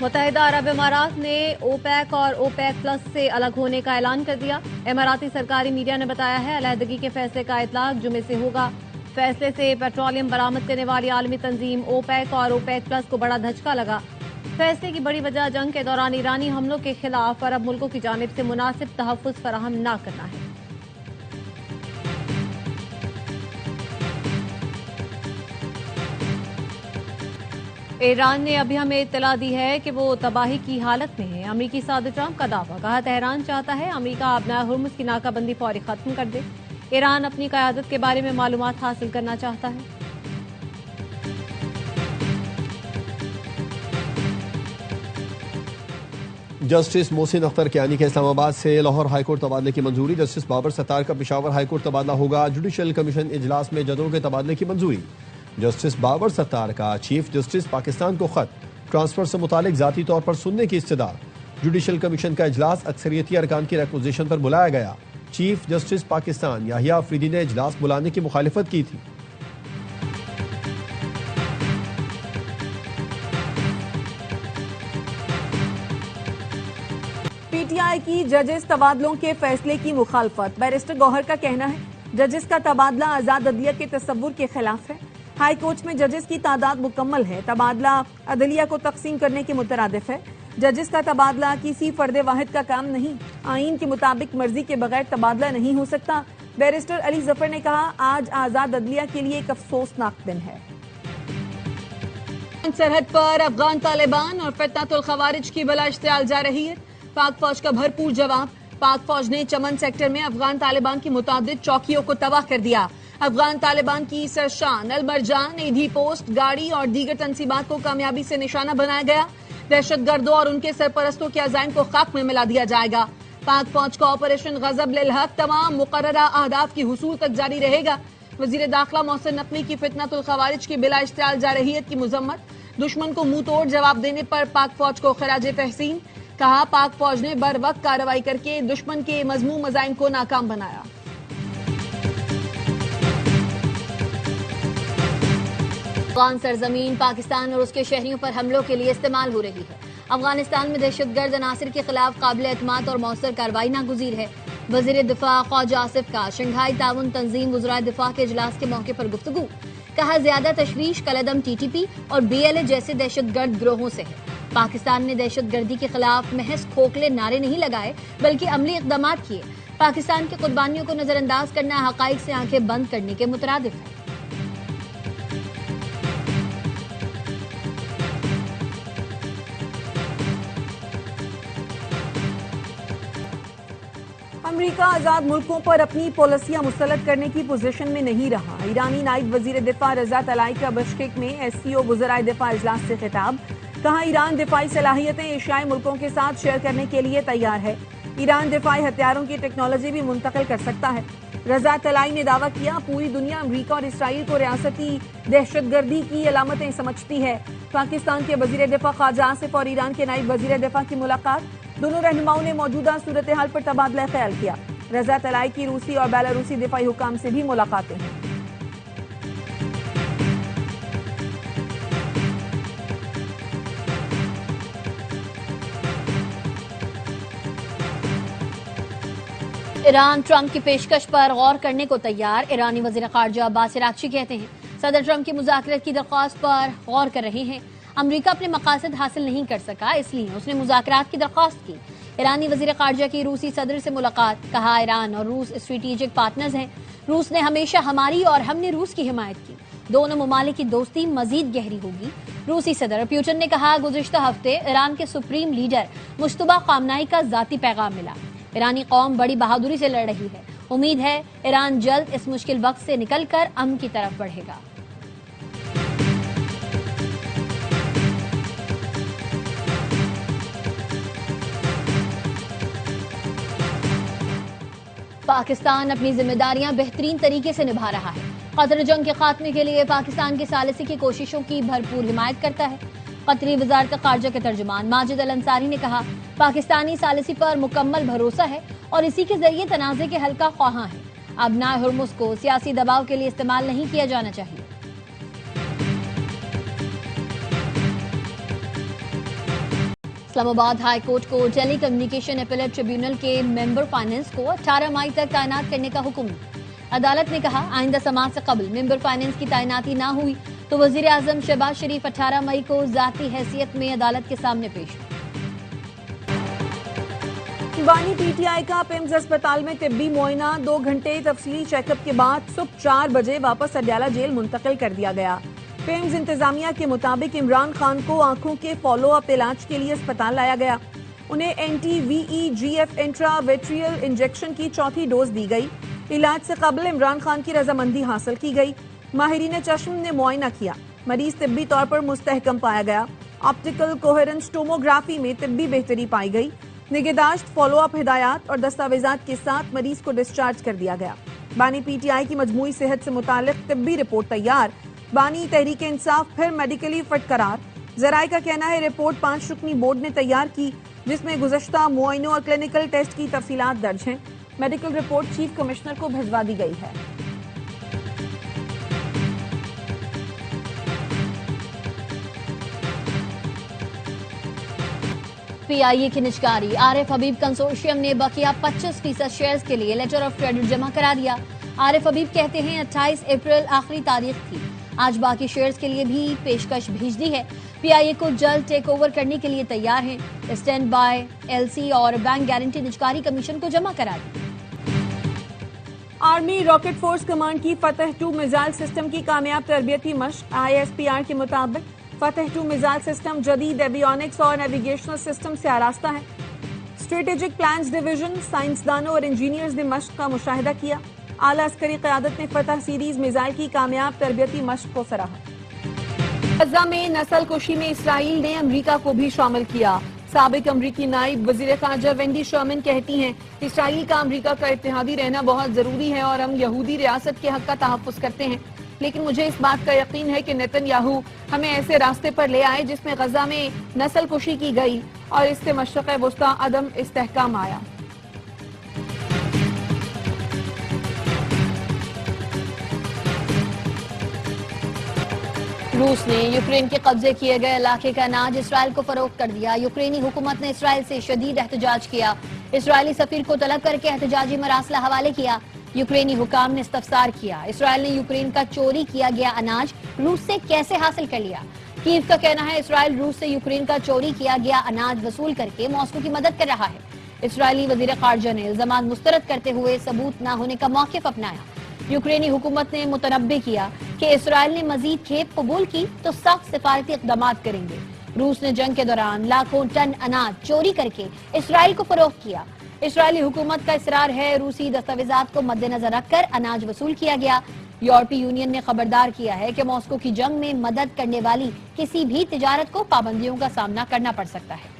متحدہ عرب امارات نے اوپیک اور اوپیک پلس سے الگ ہونے کا اعلان کر دیا۔ اماراتی سرکاری میڈیا نے بتایا ہے علیحدگی کے فیصلے کا اطلاق جمعے سے ہوگا۔ فیصلے سے پیٹرولیم برآمد کرنے والی عالمی تنظیم اوپیک اور اوپیک پلس کو بڑا دھچکا لگا۔ فیصلے کی بڑی وجہ جنگ کے دوران ایرانی حملوں کے خلاف عرب ملکوں کی جانب سے مناسب تحفظ فراہم نہ کرنا ہے۔ ایران نے ابھی ہمیں اطلاع دی ہے کہ وہ تباہی کی حالت میں ہے۔ امریکی صدر ٹرمپ کا دعویٰ، کہا تہران چاہتا ہے امریکہ آبنائے ہرمز کی ناکہ بندی فوری ختم کر دے۔ ایران اپنی قیادت کے بارے میں معلومات حاصل کرنا چاہتا ہے۔ جسٹس محسن اختر کیانی کے اسلام آباد سے لاہور ہائی کورٹ تبادلے کی منظوری۔ جسٹس بابر ستار کا پشاور ہائی کورٹ تبادلہ ہوگا۔ جوڈیشل کمیشن اجلاس میں ججوں کے تبادلے کی منظوری۔ جسٹس بابر ستار کا چیف جسٹس پاکستان کو خط، ٹرانسفر سے متعلق ذاتی طور پر سننے کی استدعا۔ جوڈیشل کمیشن کا اجلاس اکثریتی ارکان کی ریکوزیشن پر بلایا گیا۔ چیف جسٹس پاکستان یحییٰ افریدی نے اجلاس بلانے کی مخالفت کی تھی۔ پی ٹی آئی کی ججز تبادلوں کے فیصلے کی مخالفت۔ بیرسٹر گوہر کا کہنا ہے ججز کا تبادلہ آزاد عدلیہ کے تصور کے خلاف ہے۔ ہائی کورٹ میں ججز کی تعداد مکمل ہے۔ تبادلہ عدلیہ کو تقسیم کرنے کے مترادف ہے۔ ججز کا تبادلہ کسی فرد واحد کا کام نہیں۔ آئین کے مطابق مرضی کے بغیر تبادلہ نہیں ہو سکتا۔ بیرسٹر علی ظفر نے کہا آج آزاد عدلیہ کے لیے ایک افسوسناک دن ہے۔ سرحد پر افغان طالبان اور فتنۃ الخوارج کی بلا اشتعال جا رہی ہے۔ پاک فوج کا بھرپور جواب۔ پاک فوج نے چمن سیکٹر میں افغان طالبان کی متعدد چوکیوں کو تباہ کر دیا۔ افغان طالبان کی سرشان، المرجان، ایدھی پوسٹ، گاڑی اور دیگر تنصیبات کو کامیابی سے نشانہ بنایا گیا۔ دہشت گردوں اور ان کے سرپرستوں کے عزائم کو خاک میں ملا دیا جائے گا۔ پاک فوج کا آپریشن غضب للحق تمام مقررہ اہداف کی حصول تک جاری رہے گا۔ وزیر داخلہ محسن نقوی کی فتنۃ الخوارج کی بلا اشتعال جارحیت کی مذمت۔ دشمن کو منہ توڑ جواب دینے پر پاک فوج کو خراج تحسین۔ کہا پاک فوج نے بر وقت کارروائی کر کے دشمن کے مذموم مزائم کو ناکام بنایا۔ افغان سرزمین پاکستان اور اس کے شہریوں پر حملوں کے لیے استعمال ہو رہی ہے۔ افغانستان میں دہشت گرد عناصر کے خلاف قابل اعتماد اور مؤثر کارروائی ناگزیر ہے۔ وزیر دفاع خواجہ آصف کا شنگھائی تعاون تنظیم وزرائے دفاع کے اجلاس کے موقع پر گفتگو۔ کہا زیادہ تشویش کالعدم ٹی ٹی پی اور بی ایل اے جیسے دہشت گرد گروہوں سے ہے۔ پاکستان نے دہشت گردی کے خلاف محض کھوکھلے نعرے نہیں لگائے بلکہ عملی اقدامات کیے۔ پاکستان کی قربانیوں کو نظر انداز کرنا حقائق سے آنکھیں بند کرنے کے مترادف ہے۔ امریکہ آزاد ملکوں پر اپنی پالیسیاں مسلط کرنے کی پوزیشن میں نہیں رہا۔ ایرانی نائب وزیر دفاع رضا طلائی کا بشکیک میں ایس سی او وزرائے دفاع اجلاس سے خطاب۔ کہا ایران دفاعی صلاحیتیں ایشیائی ملکوں کے ساتھ شیئر کرنے کے لیے تیار ہے۔ ایران دفاعی ہتھیاروں کی ٹیکنالوجی بھی منتقل کر سکتا ہے۔ رضا طلائی نے دعویٰ کیا پوری دنیا امریکہ اور اسرائیل کو ریاستی دہشت گردی کی علامتیں سمجھتی ہے۔ پاکستان کے وزیر دفاع خواجہ آصف اور ایران کے نائب وزیر دفاع کی ملاقات۔ دونوں رہنماؤں نے موجودہ صورتحال پر تبادلہ خیال کیا۔ رضا طلائی کی روسی اور بیلاروسی دفاعی حکام سے بھی ملاقاتیں ہیں۔ ایران ٹرمپ کی پیشکش پر غور کرنے کو تیار۔ ایرانی وزیر خارجہ عباس عراقچی کہتے ہیں صدر ٹرمپ کی مذاکرات کی درخواست پر غور کر رہے ہیں۔ امریکہ اپنے مقاصد حاصل نہیں کر سکا اس لیے اس نے مذاکرات کی درخواست کی۔ ایرانی وزیر خارجہ کی روسی صدر سے ملاقات۔ کہا ایران اور روس اسٹریٹجک پارٹنرز ہیں۔ روس نے ہمیشہ ہماری اور ہم نے روس کی حمایت کی۔ دونوں ممالک کی دوستی مزید گہری ہوگی۔ روسی صدر پیوٹن نے کہا گزشتہ ہفتے ایران کے سپریم لیڈر مجتبیٰ خامنائی کا ذاتی پیغام ملا۔ ایرانی قوم بڑی بہادری سے لڑ رہی ہے۔ امید ہے ایران جلد اس مشکل وقت سے نکل کر امن کی طرف بڑھے گا۔ پاکستان اپنی ذمہ داریاں بہترین طریقے سے نبھا رہا ہے۔ قطر جنگ کے خاتمے کے لیے پاکستان کی ثالثی کی کوششوں کی بھرپور حمایت کرتا ہے۔ قطری وزارت خارجہ کے ترجمان ماجد الانصاری نے کہا پاکستانی ثالثی پر مکمل بھروسہ ہے اور اسی کے ذریعے تنازع کے حل کا خواہاں ہے۔ آبنائے ہرمز کو سیاسی دباؤ کے لیے استعمال نہیں کیا جانا چاہیے۔ اسلام آباد ہائی کورٹ کو ٹیلی کمیونیکیشن اپیلیٹ ٹریبیونل کے ممبر فائنینس کو 18 مئی تک تعینات کرنے کا حکم۔ عدالت نے کہا آئندہ سماعت سے قبل ممبر فائنینس کی تعیناتی نہ ہوئی تو وزیر اعظم شہباز شریف 18 مئی کو ذاتی حیثیت میں عدالت کے سامنے پیش ہوں۔ بانی پی ٹی آئی کا پیمز اسپتال میں طبی معائنہ 2 گھنٹے تفصیلی چیک اپ کے بعد صبح 4 بجے واپس اڈیالہ جیل منتقل کر دیا گیا۔ پیمز انتظامیہ کے مطابق عمران خان کو آنکھوں کے فالو اپ علاج کے لیے اسپتال لایا گیا۔ انہیں اینٹی وی ای جی ایف انٹرا ویٹریل انجیکشن کی 4تھی ڈوز دی گئی۔ علاج سے قبل عمران خان کی رضامندی حاصل کی گئی۔ ماہرین چشم نے معائنہ کیا، مریض طبی طور پر مستحکم پایا گیا۔ آپٹیکل کوہرنس ٹوموگرافی میں طبی بہتری پائی گئی۔ نگہداشت، فالو اپ ہدایات اور دستاویزات کے ساتھ مریض کو ڈسچارج کر دیا گیا۔ بانی پی ٹی آئی کی مجموعی صحت سے متعلق طبی رپورٹ تیار۔ بانی تحریک انصاف پھر میڈیکلی فٹ قرار۔ ذرائع کا کہنا ہے رپورٹ 5 رکنی بورڈ نے تیار کی، جس میں گزشتہ معائنوں اور کلینکل ٹیسٹ کی تفصیلات درج ہیں۔ میڈیکل رپورٹ چیف کمشنر کو بھجوا دی گئی ہے۔ پی آئی اے کی نجکاری، عارف حبیب کنسورشیم نے بقیہ 25% شیئرز کے لیے لیٹر آف کریڈٹ جمع کرا دیا۔ عارف حبیب کہتے ہیں 28 اپریل آخری تاریخ تھی، آج باقی شیئرز کے لیے بھی پیشکش بھیج دی ہے۔ پی آئی اے کو جلد ٹیک اوور کرنے کے لیے تیار ہیں۔ اسٹینڈ بائی، ایل سی اور بینک گارنٹی نجکاری کمیشن کو جمع کرا دی۔ آرمی راکٹ فورس کمانڈ کی فتح 2 میزائل سسٹم کی کامیاب تربیتی مشق۔ آئی ایس پی آر کے مطابق فتح 2 میزائل سسٹم جدید ایویونکس اور نیویگیشنل سسٹم سے آراستہ ہے۔ اسٹریٹجک پلانز ڈویژن، سائنسدانوں اور انجینئرز نے مشق کا مشاہدہ کیا۔ اعلیٰ عسکری قیادت نے فتح سیریز میزائل کی کامیاب تربیتی مشق کو سراہا۔ غزہ میں نسل کشی میں اسرائیل نے امریکہ کو بھی شامل کیا۔ سابق امریکی نائب وزیر خارجہ وینڈی شرمن کہتی ہیں اسرائیل کا امریکہ کا اتحادی رہنا بہت ضروری ہے اور ہم یہودی ریاست کے حق کا تحفظ کرتے ہیں، لیکن مجھے اس بات کا یقین ہے کہ نیتن یاہو ہمیں ایسے راستے پر لے آئے جس میں غزہ میں نسل کشی کی گئی اور اس سے مشرق وسطی عدم استحکام آیا۔ روس نے یوکرین کے قبضے کیے گئے علاقے کا اناج اسرائیل کو فروخت کر دیا۔ یوکرینی حکومت نے اسرائیل سے شدید احتجاج کیا، اسرائیلی سفیر کو طلب کر کے احتجاجی مراسلہ حوالے کیا۔ یوکرینی حکام نے استفسار کیا اسرائیل نے یوکرین کا چوری کیا گیا اناج روس سے کیسے حاصل کر لیا۔ کیو کا کہنا ہے اسرائیل روس سے یوکرین کا چوری کیا گیا اناج وصول کر کے ماسکو کی مدد کر رہا ہے۔ اسرائیلی وزیر خارجہ نے الزامات مسترد کرتے ہوئے ثبوت نہ ہونے کا موقف اپنایا۔ یوکرینی حکومت نے متنبع کیا کہ اسرائیل نے مزید کھیپ قبول کی تو سخت سفارتی اقدامات کریں گے۔ روس نے جنگ کے دوران لاکھوں ٹن اناج چوری کر کے اسرائیل کو فروخت کیا۔ اسرائیلی حکومت کا اصرار ہے روسی دستاویزات کو مد نظر رکھ کر اناج وصول کیا گیا۔ یورپی یونین نے خبردار کیا ہے کہ ماسکو کی جنگ میں مدد کرنے والی کسی بھی تجارت کو پابندیوں کا سامنا کرنا پڑ سکتا ہے۔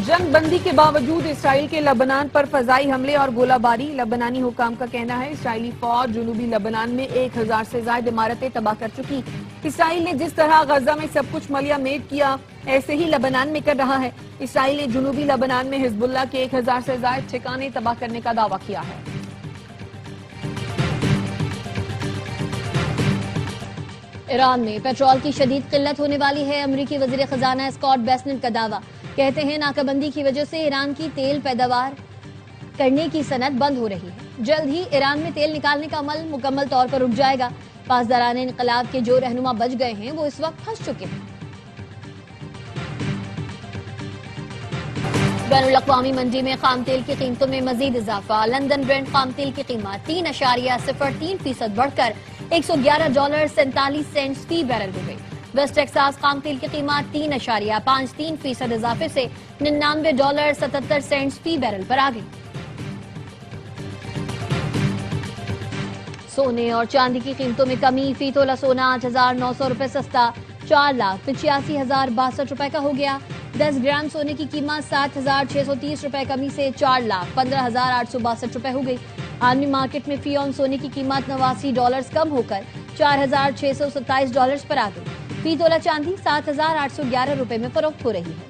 جنگ بندی کے باوجود اسرائیل کے لبنان پر فضائی حملے اور گولہ باری۔ لبنانی حکام کا کہنا ہے اسرائیلی فوج جنوبی لبنان میں 1000 سے زائد عمارتیں تباہ کر چکی۔ اسرائیل نے جس طرح غزہ میں سب کچھ ملیا میٹ کیا ایسے ہی لبنان میں کر رہا ہے۔ اسرائیل نے جنوبی لبنان میں حزب اللہ کے 1000 سے زائد ٹھکانے تباہ کرنے کا دعویٰ کیا ہے۔ ایران میں پیٹرول کی شدید قلت ہونے والی ہے، امریکی وزیر خزانہ اسکاٹ بیسنٹ کا دعویٰ۔ کہتے ہیں ناکہ بندی کی وجہ سے ایران کی تیل پیداوار کرنے کی صنعت بند ہو رہی ہے، جلد ہی ایران میں تیل نکالنے کا عمل مکمل طور پر رک جائے گا۔ پاسداران انقلاب کے جو رہنما بچ گئے ہیں وہ اس وقت پھنس چکے ہیں۔ بین الاقوامی منڈی میں خام تیل کی قیمتوں میں مزید اضافہ۔ لندن برنٹ خام تیل کی قیمت 3.03% بڑھ کر $111.47 فی بیرل ہو گئی۔ ویسٹ ٹیکساس خام تیل کی قیمت 3.53% اضافے سے $99.77 فی بیرل پر آ گئی۔ سونے اور چاندی کی قیمتوں میں کمی، فی تولہ سونا 8,900 روپے سستا 4,85,062 روپے کا ہو گیا۔ 10 گرام سونے کی قیمت 7,630 روپے کمی سے 4,15,862 روپے ہو گئی۔ عالمی مارکیٹ میں فی اون سونے کی قیمت $89 کم ہو کر $4,627 پر آ گئی۔ فی تولہ چاندی 7,811 روپے میں فروخت ہو رہی ہے۔